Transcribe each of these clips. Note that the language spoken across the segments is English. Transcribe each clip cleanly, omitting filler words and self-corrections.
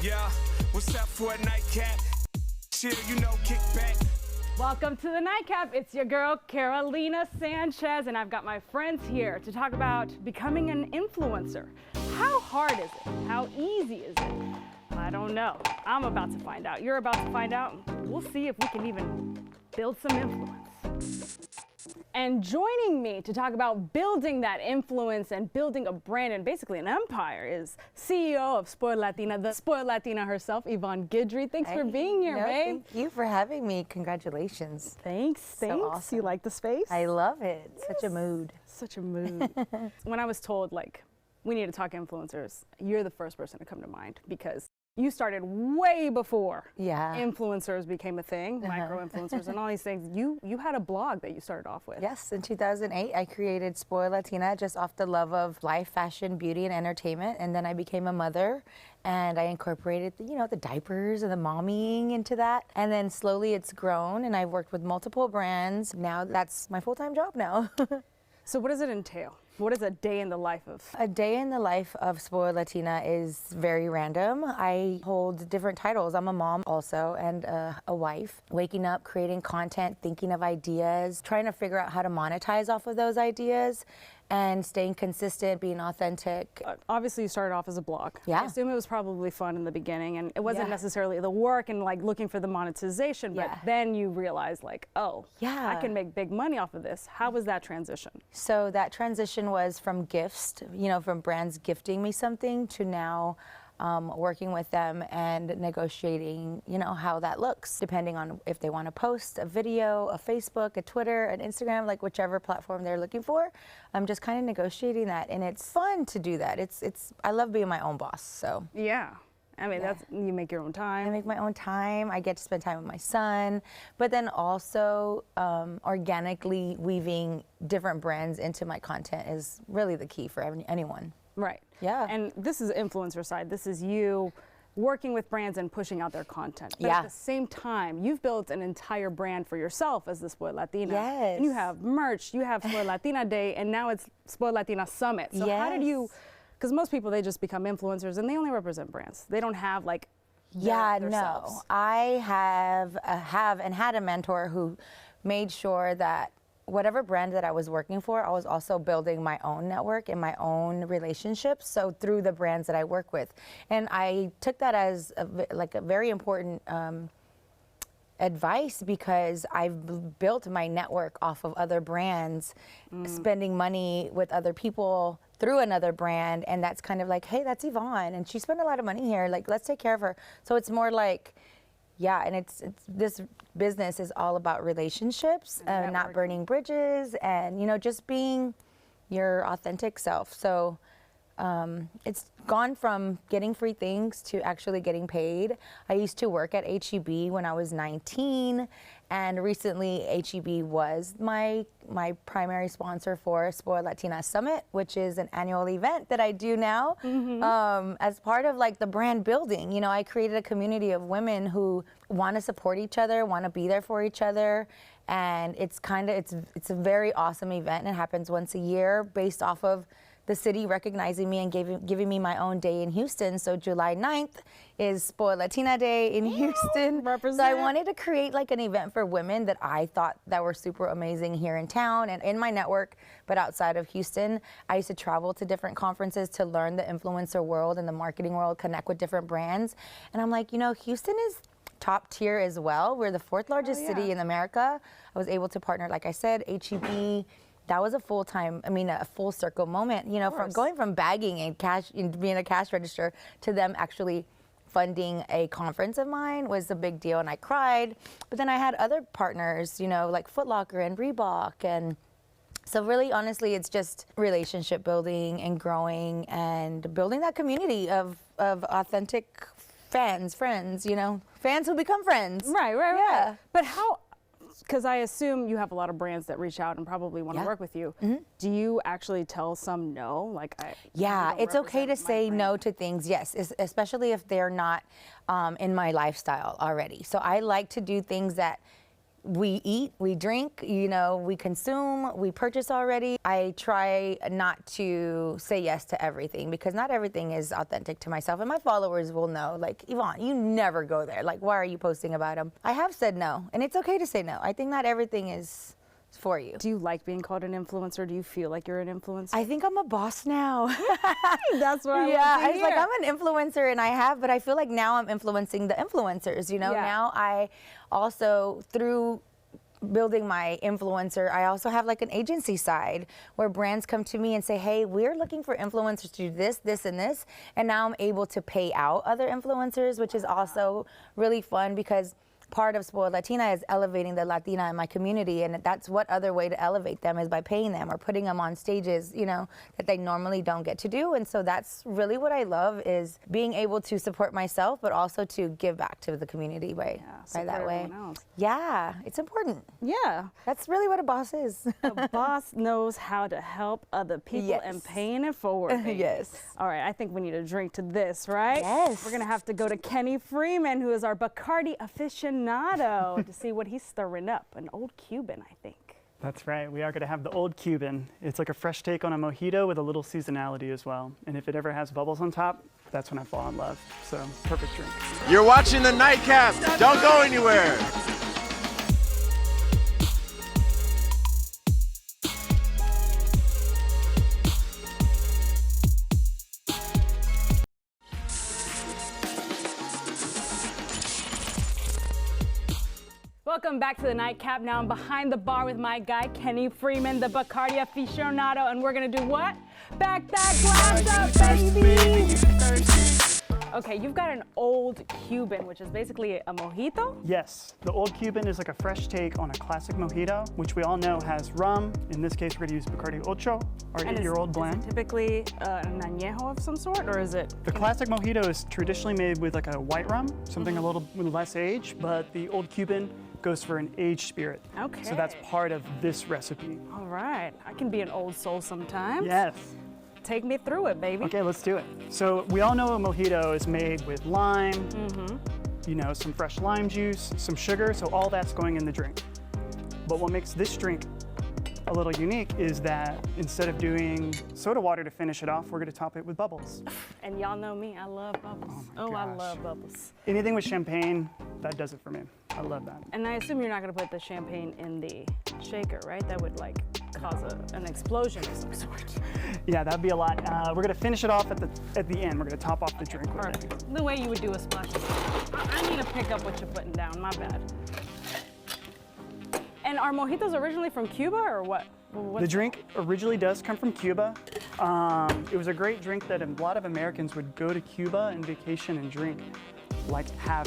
Yeah, what's up for a nightcap? Chill, you know, kick back. Welcome to the Nightcap. It's your girl, Carolina Sanchez, and I've got my friends here to talk about becoming an influencer. How hard is it? How easy is it? I don't know. I'm about to find out. You're about to find out. We'll see if we can even build some influence. And joining me to talk about building that influence and building a brand and basically an empire is CEO of Spoiled Latina, the Spoiled Latina herself, Yvonne Guidry. Thanks for being here, babe. Thank you for having me. Congratulations. Thanks. So awesome. You like the space? I love it. Yes. Such a mood. Such a mood. When I was told, like, we need to talk influencers, you're the first person to come to mind because you started way before influencers became a thing, micro-influencers and all these things. You had a blog that you started off with. Yes, in 2008, I created Spoiled Latina just off the love of life, fashion, beauty, and entertainment. And then I became a mother and I incorporated, the diapers and the mommying into that. And then slowly it's grown and I've worked with multiple brands. Now that's my full-time job now. So what does it entail? What is a day in the life of? A day in the life of Spoiled Latina is very random. I hold different titles. I'm a mom also and a wife. Waking up, creating content, thinking of ideas, trying to figure out how to monetize off of those ideas and staying consistent, being authentic. Obviously you started off as a blog. Yeah. I assume it was probably fun in the beginning and it wasn't necessarily the work and like looking for the monetization, but then you realized like, oh, I can make big money off of this. How was that transition? So that transition was from gifts, from brands gifting me something to now working with them and negotiating, how that looks, depending on if they want to post a video, a Facebook, a Twitter, an Instagram, like whichever platform they're looking for. I'm just kind of negotiating that, and it's fun to do that. I love being my own boss, so. Yeah. I mean, you make your own time. I make my own time. I get to spend time with my son, but then also organically weaving different brands into my content is really the key for anyone. Right. Yeah. And this is influencer side. This is you working with brands and pushing out their content. But at the same time, you've built an entire brand for yourself as the Spoiled Latina. Yes. And you have merch, you have Spoiled Latina Day, and now it's Spoiled Latina Summit. So how did you, because most people, they just become influencers and they only represent brands. They don't have like themselves. No. I have and had a mentor who made sure that whatever brand that I was working for, I was also building my own network and my own relationships. So through the brands that I work with, and I took that as a very important advice because I've built my network off of other brands, spending money with other people through another brand, and that's kind of like, hey, that's Yvonne, and she spent a lot of money here. Like, let's take care of her. So it's more like. Yeah, and it's this business is all about relationships, not burning bridges, and just being your authentic self. So it's gone from getting free things to actually getting paid. I used to work at H-E-B when I was 19, and recently H-E-B was my primary sponsor for Spoiled Latina Summit, which is an annual event that I do now as part of like the brand building. I created a community of women who want to support each other, want to be there for each other, and it's a very awesome event. And it happens once a year based off of the city recognizing me and giving me my own day in Houston. So July 9th is Spoiled Latina Day in Houston. So I wanted to create like an event for women that I thought that were super amazing here in town and in my network, but outside of Houston. I used to travel to different conferences to learn the influencer world and the marketing world, connect with different brands. And I'm like, Houston is top tier as well. We're the fourth largest city in America. I was able to partner, like I said, H-E-B. That was a a full circle moment, from going from bagging and being a cash register to them actually funding a conference of mine was a big deal, and I cried. But then I had other partners, like Foot Locker and Reebok, and so really, honestly, it's just relationship building and growing and building that community of authentic friends, fans who become friends. Right. Yeah. But how? Because I assume you have a lot of brands that reach out and probably want to work with you. Do you actually tell some no? It's okay to say no to things, yes, especially if they're not in my lifestyle already. So I like to do things that we eat, we drink, you know, we consume, we purchase already. I try not to say yes to everything because not everything is authentic to myself. And my followers will know, like, Yvonne, you never go there. Like, why are you posting about them? I have said no, and it's okay to say no. I think not everything is for you. Do you like being called an influencer? Do you feel like you're an influencer? I think I'm a boss now. That's what I yeah, want to it's like I'm an influencer and I have, but I feel like now I'm influencing the influencers, you know? Yeah. Now I also, through building my influencer, I also have like an agency side where brands come to me and say, hey, we're looking for influencers to do this, this, and this. And now I'm able to pay out other influencers, which is also really fun because part of Spoiled Latina is elevating the Latina in my community, and that's what other way to elevate them is by paying them or putting them on stages, you know, that they normally don't get to do. And so that's really what I love, is being able to support myself, but also to give back to the community by that way. Yeah, it's important. Yeah. That's really what a boss is. A boss knows how to help other people and paying it forward. Baby. Yes. All right, I think we need a drink to this, right? Yes. We're gonna have to go to Kenny Freeman, who is our Bacardi aficionado, to see what he's stirring up. An old Cuban, I think. That's right. We are going to have the old Cuban. It's like a fresh take on a mojito with a little seasonality as well. And if it ever has bubbles on top, that's when I fall in love. So, perfect drink. You're watching the Nightcap. Don't go anywhere. Welcome back to the Nightcap. Now I'm behind the bar with my guy, Kenny Freeman, the Bacardi aficionado, and we're gonna do what? Back that glass up, baby! Okay, you've got an old Cuban, which is basically a mojito? Yes, the old Cuban is like a fresh take on a classic mojito, which we all know has rum. In this case, we're going to use Bacardi Ocho, our 8-year-old blend. Is it typically an añejo of some sort, or is it? The classic mojito is traditionally made with like a white rum, something a little less aged, but the old Cuban goes for an aged spirit. Okay. So that's part of this recipe. All right, I can be an old soul sometimes. Yes. Take me through it, baby. Okay, let's do it. So we all know a mojito is made with lime, you know, some fresh lime juice, some sugar, so all that's going in the drink. But what makes this drink a little unique is that instead of doing soda water to finish it off, we're gonna top it with bubbles. And y'all know me, I love bubbles. Oh my I gosh. love bubbles. Anything with champagne, that does it for me. I love that. And I assume you're not gonna put the champagne in the shaker, right? That would like cause an explosion of some sort. Yeah, that'd be a lot. We're gonna finish it off at the end. We're gonna top off the drink with it. Perfect. The way you would do a splash. I need to pick up what you're putting down, my bad. And are mojitos originally from Cuba or what? The drink originally does come from Cuba. It was a great drink that a lot of Americans would go to Cuba and vacation and drink,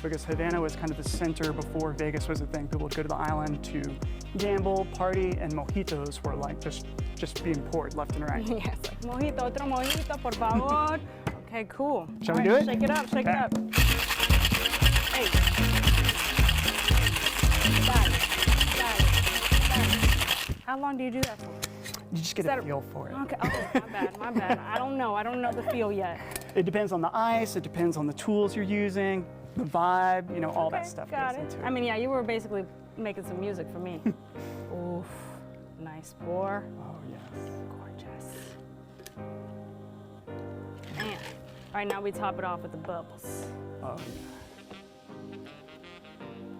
because Havana was kind of the center before Vegas was a thing. People would go to the island to gamble, party, and mojitos were like just being poured left and right. Yes, mojito, otro mojito, por favor. Okay, cool. Shall we do it? Shake it up, shake it up. Hey. Got it. How long do you do that for? You just get a feel for it. Okay, oh, my bad. I don't know the feel yet. It depends on the ice, it depends on the tools you're using, the vibe, you know, all that stuff Got goes it. into it. I mean, yeah, you were basically making some music for me. Oof, nice pour. Oh, yes. Gorgeous. Man. All right, now we top it off with the bubbles. Oh, yeah.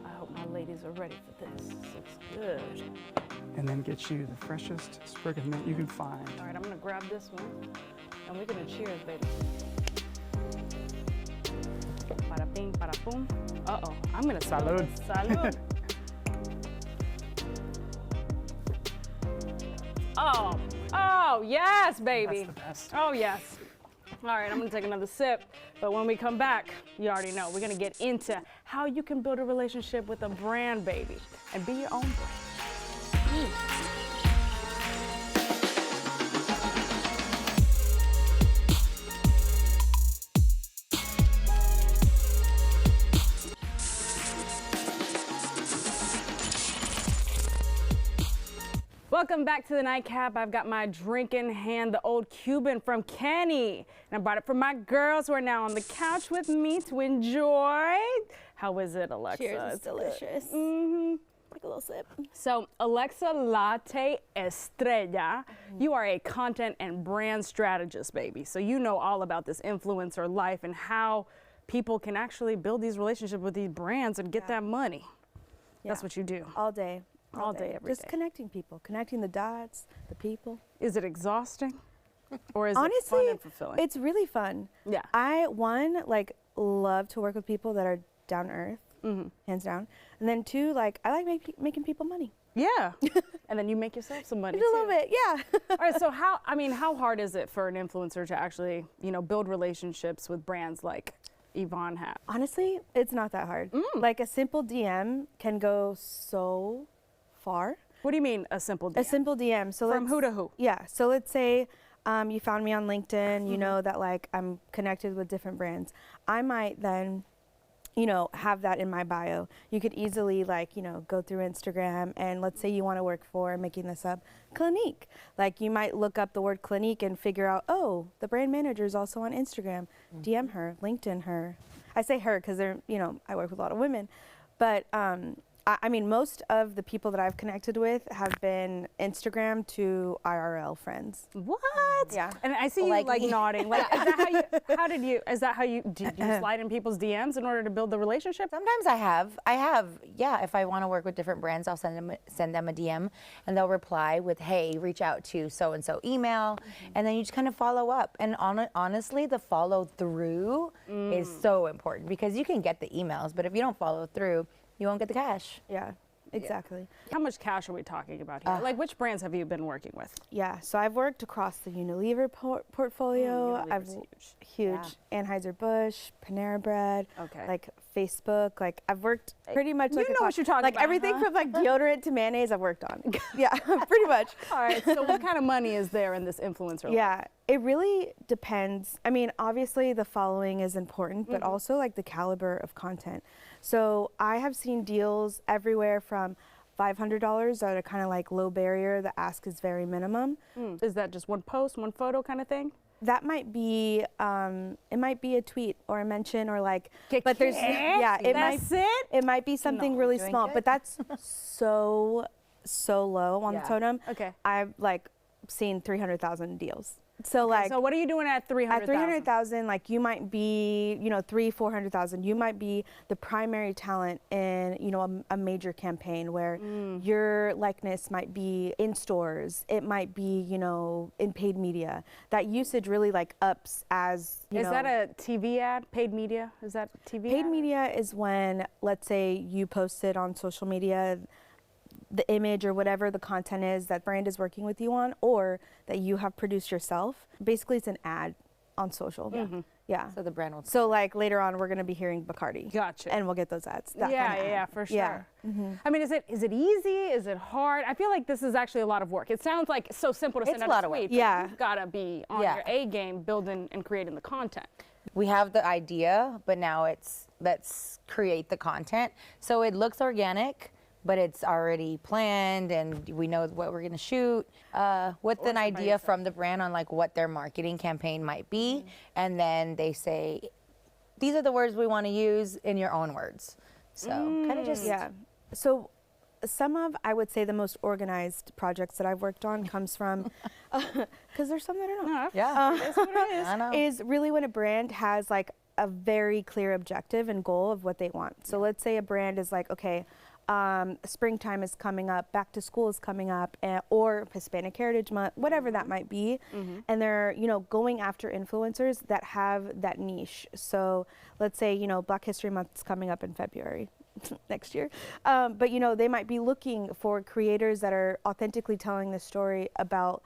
I hope my ladies are ready for this. This looks good. And then get you the freshest sprig of mint you can find. All right, I'm gonna grab this one, and we're gonna cheers, baby. Para ping, para pum. Uh-oh, I'm gonna spill Salud. this. Salud. Oh, yes, baby. That's the best. Oh, yes. All right, I'm gonna take another sip, but when we come back, you already know, we're gonna get into how you can build a relationship with a brand, baby, and be your own brand. Welcome back to the Nightcap. I've got my drink in hand, the old Cuban from Kenny. And I brought it for my girls who are now on the couch with me to enjoy. How is it, Alexa? Cheers, it's delicious. Mm-hmm. take a little sip. So, Alexa Latte Estrella, you are a content and brand strategist, baby. So you know all about this influencer life and how people can actually build these relationships with these brands and get that money. That's Yeah. what you do. All day. All day, every Just day. connecting people, connecting the dots, the people. Is it exhausing? Or is it Honestly, fun and fulfilling? it's really fun. Yeah. I, one, like, love to work with people that are down to earth, hands down. And then two, like, I like making people money. Yeah. And then you make yourself some money I do a too. little bit, yeah. All right, so how hard is it for an influencer to actually, build relationships with brands like Yvonne has? Honestly, it's not that hard. Like, a simple DM can go so far. What do you mean a simple DM? A simple DM. So From who to who? Yeah. So let's say you found me on LinkedIn. You know that like I'm connected with different brands. I might then, have that in my bio. You could easily like go through Instagram and let's say you want to work for, making this up, Clinique. Like you might look up the word Clinique and figure out, oh, the brand manager is also on Instagram. DM her, LinkedIn her. I say her because they're I work with a lot of women, but I mean, most of the people that I've connected with have been Instagram to IRL friends. What? Yeah. And I see you Like like me. nodding. Like, is that how you slide in people's DMs in order to build the relationship? Sometimes I have, yeah, if I want to work with different brands, I'll send them a DM and they'll reply with, hey, reach out to so-and-so email. And then you just kind of follow up. And honestly, the follow through is so important because you can get the emails, but if you don't follow through, you won't get the cash. Yeah, exactly. How much cash are we talking about here? Like, which brands have you been working with? Yeah, so I've worked across the Unilever portfolio. Unilever's huge. Anheuser-Busch, Panera Bread, Okay. like Facebook. Like I've worked pretty much like know what you're talking like about, everything huh? from like deodorant to mayonnaise I've worked on. Yeah, pretty much. All right, so what kind of money is there in this influencer life? Yeah, it really depends. I mean, obviously the following is important, but also like the caliber of content. So I have seen deals everywhere from $500 that are kind of like low barrier. The ask is very minimum. Is that just one post, one photo kind of thing? That might be, it might be a tweet or a mention or like, but there's, yeah, That's it? it might be something really doing small, good. but that's so low on the Yeah. totem. Okay. I've like seen 300,000 deals. So like, So what are you doing at 300,000? at 300,000, like you might be, 400,000. You might be the primary talent in, a major campaign where your likeness might be in stores. It might be, in paid media. That usage really like ups as, Is that a TV ad? Paid media? Is that TV paid ad? media is when, let's say you posted on social media the image or whatever the content is that brand is working with you on or that you have produced yourself. Basically, it's an ad on social. Yeah. So the brand will. So like later on, we're going to be hearing Bacardi. Gotcha. And we'll get those ads. That Yeah, kind of yeah, ad. for sure. Yeah. I mean, is it easy? Is it hard? I feel like this is actually a lot of work. It sounds like so simple to send It's out a lot a of work. tweet. but Yeah. You've got to be on Yeah. your A game building and creating the content. We have the idea, but now let's create the content. So it looks organic, but it's already planned and we know what we're gonna shoot with an idea from the brand on like what their marketing campaign might be. And then they say, these are the words we wanna use in your own words. So kind of just, Yeah. So some of, I would say, the most organized projects that I've worked on comes from, because there's some that are not. yeah. That's what it is. I know. Is really when a brand has like a very clear objective and goal of what they want. So let's say a brand is like, okay, springtime is coming up, back to school is coming up, or Hispanic Heritage Month, whatever that might be. And they're, going after influencers that have that niche. So let's say, Black History Month is coming up in February next year. But, they might be looking for creators that are authentically telling the story about,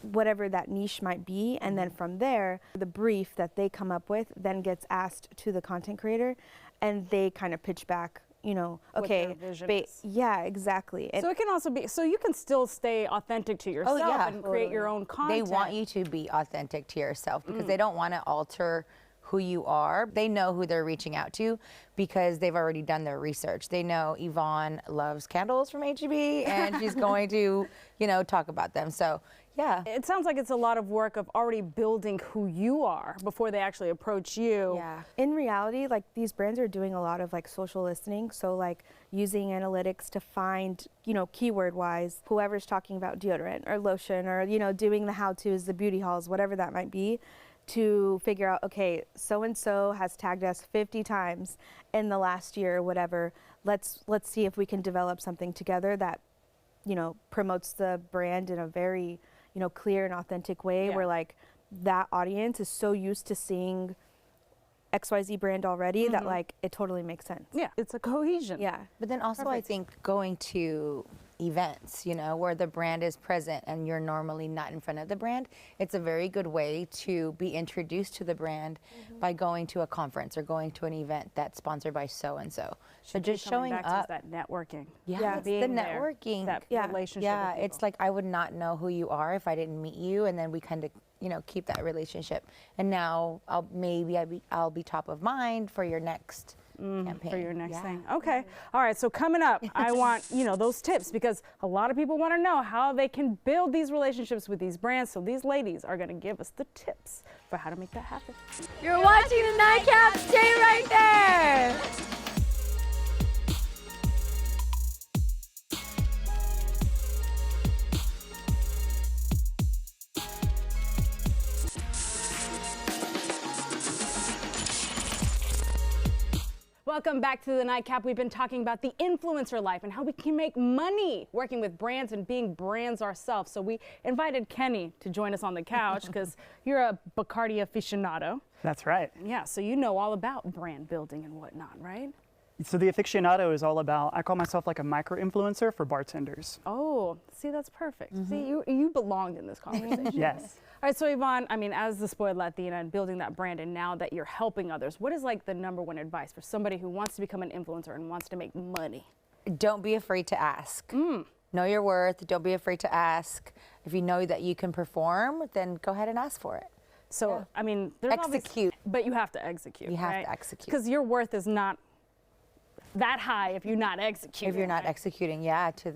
whatever that niche might be. And then from there, the brief that they come up with then gets asked to the content creator and they kind of pitch back, okay, their vision is. yeah, exactly. And So it can also be, so you can still stay authentic to yourself yeah. and create your own content. They want you to be authentic to yourself because they don't want to alter who you are. They know who they're reaching out to because they've already done their research. They know Yvonne loves candles from HEB and she's going to, talk about them. So Yeah. It sounds like it's a lot of work of already building who you are before they actually approach you. Yeah. In reality, like these brands are doing a lot of like social listening. So like using analytics to find, you know, keyword wise, whoever's talking about deodorant or lotion or, you know, doing the how-tos, the beauty hauls, whatever that might be, to figure out, okay, so-and-so has tagged us 50 times in the last year or whatever. Let's see if we can develop something together that, you know, promotes the brand in a very, you know, clear and authentic way where like that audience is so used to seeing XYZ brand already that like it totally makes sense. Yeah, it's a cohesion. Yeah. But then also I think going to events, you know, where the brand is present and you're normally not in front of the brand, it's a very good way to be introduced to the brand by going to a conference or going to an event that's sponsored by so-and-so. So just Coming showing back to up. that networking. Yeah, it's the Being there, networking. that Yeah. relationship. Yeah, with it's people. like I would not know who you are if I didn't meet you, and then we kind of, you know, keep that relationship. And now I'll be top of mind for your next campaign. for your next Yeah. thing. Okay. All right. So coming up, I want, you know, those tips because a lot of people want to know how they can build these relationships with these brands. So these ladies are going to give us the tips for how to make that happen. You're watching the Nightcap. Stay right there. Welcome back to the Nightcap. We've been talking about the influencer life and how we can make money working with brands and being brands ourselves. So we invited Kenny to join us on the couch because you're a Bacardi aficionado. That's right. Yeah, so you know all about brand building and whatnot, right? So the aficionado is all about, I call myself like a micro-influencer for bartenders. Oh, see, that's perfect. See, you belonged in this conversation. Yes. All right, so Yvonne, I mean, as the spoiled Latina and building that brand, and now that you're helping others, what is like the #1 advice for somebody who wants to become an influencer and wants to make money? Don't be afraid to ask. Know your worth. Don't be afraid to ask. If you know that you can perform, then go ahead and ask for it. So, I mean, there's Execute. but you have to execute. You have to execute. Because your worth is not that high if you're not executing. If you're not right? executing, to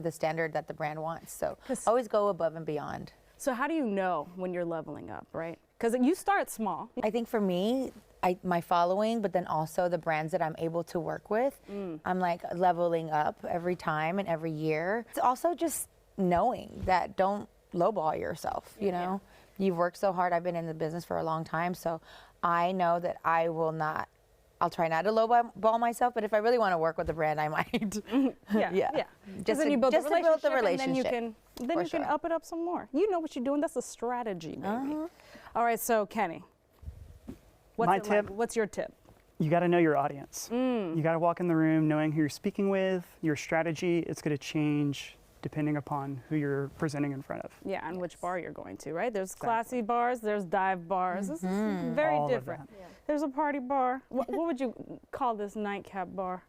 the standard that the brand wants. So 'Cause- always go above and beyond. So how do you know when you're leveling up, right? Because you start small. I think for me, my following, but then also the brands that I'm able to work with, I'm like leveling up every time and every year. It's also just knowing that don't lowball yourself, you know? You've worked so hard. I've been in the business for a long time, so I know that I'll try not to lowball myself, but if I really want to work with the brand, I might. Yeah. Just then to- you build just the to build the relationship, and relationship, then for you can sure. up it up some more. You know what you're doing. That's a strategy, baby. All right, so Kenny, My it like? tip- What's your tip? You got to know your audience. You got to walk in the room knowing who you're speaking with, your strategy. It's going to change depending upon who you're presenting in front of. Yeah, and which bar you're going to, right? There's classy bars, there's dive bars. This is very All of different. that. There's a party bar. What would you call this nightcap bar?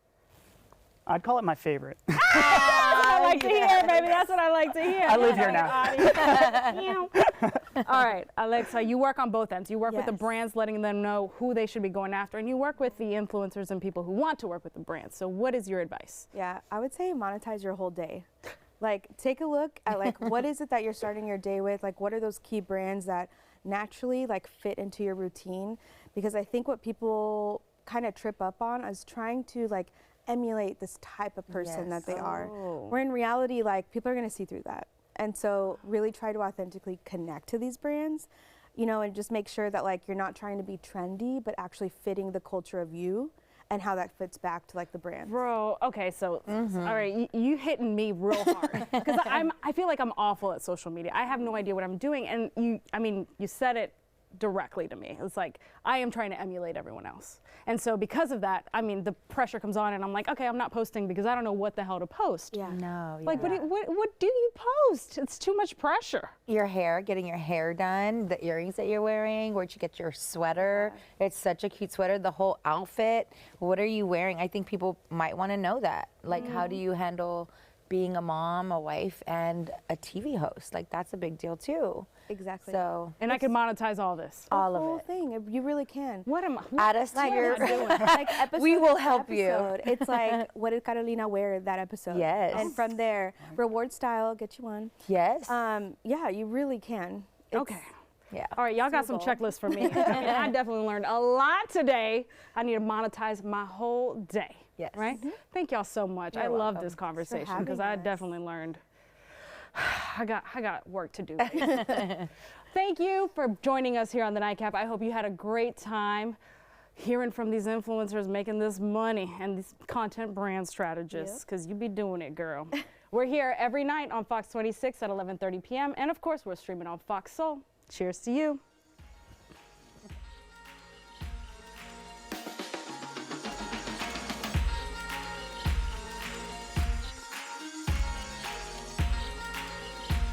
I'd call it my favorite. I like to hear, baby. That's what I like to hear. I live here now. All right, Alexa, you work on both ends. You work with the Yes. brands, letting them know who they should be going after, and you work with the influencers and people who want to work with the brands. So what is your advice? Yeah, I would say monetize your whole day. Like, take a look at like what is it that you're starting your day with? Like, what are those key brands that naturally like fit into your routine? Because I think what people kind of trip up on is trying to like emulate this type of person that they are. Where in reality, like people are gonna see through that. And so really try to authentically connect to these brands, you know, and just make sure that like you're not trying to be trendy, but actually fitting the culture of you and how that fits back to like the brand. Bro, okay, so all right, you hitting me real hard because I feel like I'm awful at social media. I have no idea what I'm doing, and you said it directly to me. It's like I am trying to emulate everyone else, and so because of that, I mean, the pressure comes on, and I'm like, okay, I'm not posting because I don't know what the hell to post. Yeah. No, Like, what do you post? It's too much pressure. your hair, getting your hair done, the earrings that you're wearing, where'd you get your sweater? It's such a cute sweater, the whole outfit. What are you wearing? I think people might want to know that. Like, how do you handle being a mom, a wife, and a TV host. Like that's a big deal too. Exactly. So And I can monetize all this. all the of whole it. thing. You really can. What am I? Add us to your. Like episode We will after help you. episode, It's like, what did Carolina wear that episode? Yes. And from there, reward style, get you one. Yes. Yeah, you really can. Okay. Yeah. All right, y'all got some checklists for me. I definitely learned a lot today. I need to monetize my whole day. Yes. Right? Thank y'all so much. I love this conversation because I definitely learned. I got work to do. Thank you for joining us here on the Nightcap. I hope you had a great time hearing from these influencers making this money and these content brand strategists, because you be doing it, girl. We're here every night on Fox 26 at 11:30 p.m. And of course, we're streaming on Fox Soul. Cheers to you.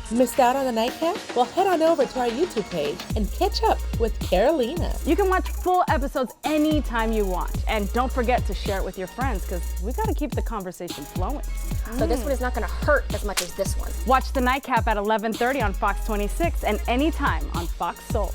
Missed out on the Nightcap? Well, head on over to our YouTube page and catch up with Carolina. You can watch full episodes anytime you want. And don't forget to share it with your friends, because we got to keep the conversation flowing. So this one is not going to hurt as much as this one. Watch the Nightcap at 11:30 on Fox 26 and anytime on Fox Soul.